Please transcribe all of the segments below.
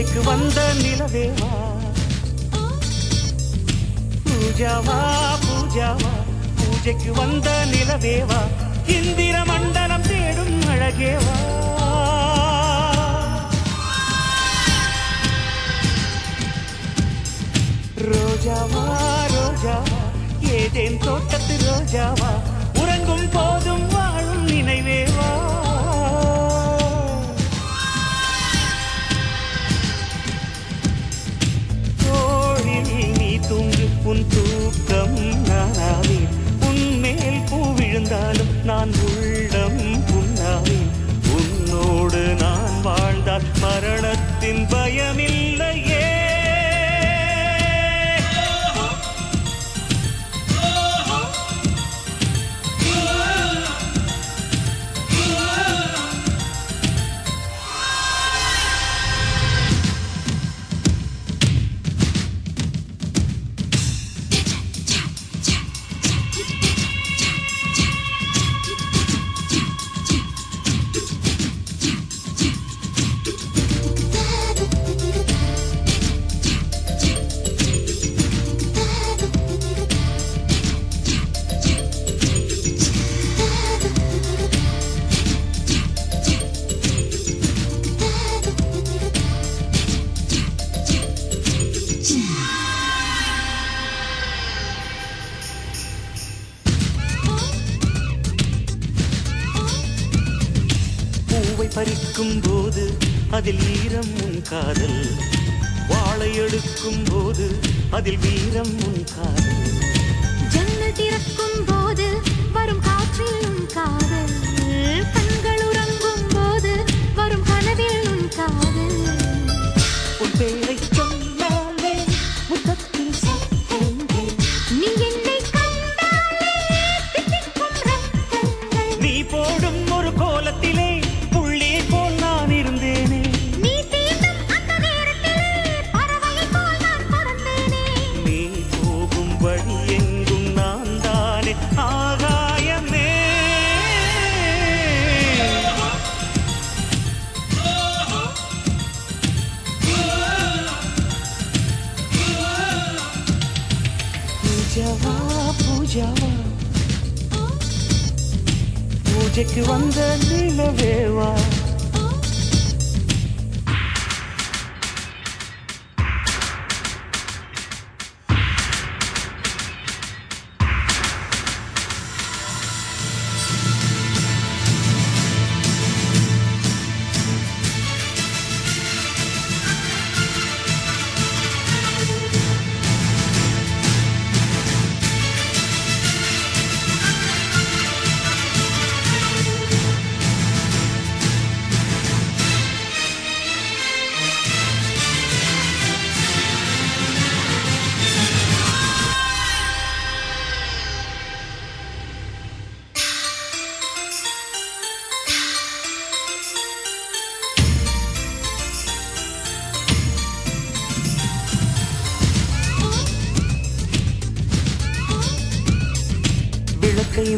பூஜைக்கு வந்த நிலவேவா பூஜாவா பூஜாவா பூஜைக்கு வந்த நிலவேவா இந்திர மண்டலம் தேடும் அழகேவா ரோஜாவா ரோஜாவா ஏதேன் தோட்டத்து ரோஜாவா உறங்கும் போதும் வாழும் நினைவேவா உன் தூக்கம் நானாவேன் உன்மேல் பூ விழுந்தாலும் நான் உள்ளம் புண்ணாவேன் உன்னோடு நான் வாழ்ந்தால் மரணத்தின் பயமில்லையே பறிக்கும் போது அதில் ஈரம் உன் காதல் வாழை எடுக்கும் போது அதில் வீரம் உன் காதல் ஜன்னல் திறக்கும் போது வரும் காற்றில் உன் காதல் கண்கள் உறங்கும் போது வரும் கனவில் உன் காதல் உன் பேரை சொன்னாலே முத்தத்தில் சத்தங்கள் நீ என்னை கண்டாலே தித்திக்கும் ரத்தங்கள் நீ போடும் ஒரு கோலத்திலே பூஜாவா பூஜைக்கு வந்த நிலவேவா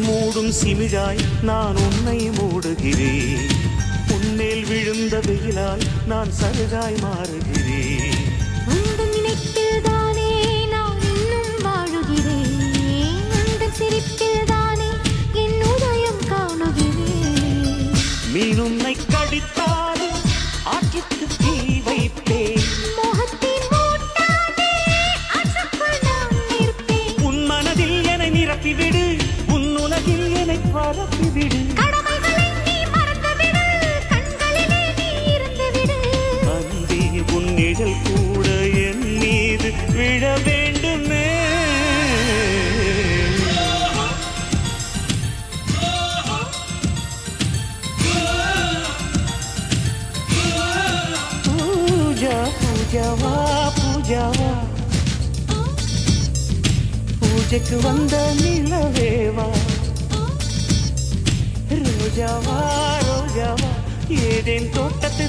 மூடும் சிமிழாய் நான் உன்னை மூடுகிறேன் உன்மேல் விழுந்த வெயிலாய் நான் சருகாய் மாறுகிறேன் உந்தன் நினைப்பில் தானே நான் இன்னும் வாழுகிறேன் உந்தன் சிரிப்பில் தானே என் உதயம் காணுகிறேன் மீன் உன்னை கடித்தாலும் ஆற்றுக்கு தீ வைப்பேன் மோகத்தின் மூட்டாதே ஆற்றுக்குள் நான் நிற்பேன் உன் மனதில் என்னை நிரப்பிவிடு உலகில் என்னை பரப்பிவிடு கடமைகளை நீ மறந்துவிடு கண்களிலே நீ இருந்துவிடு அன்பே உன் நிழல் கூட என் மீது விழ வேண்டுமே பூஜா பூஜாவா பூஜாவா பூஜைக்கு வந்த நிலவேவா ரோஜாவா ரோஜாவா ஏதேன் தோட்டத்து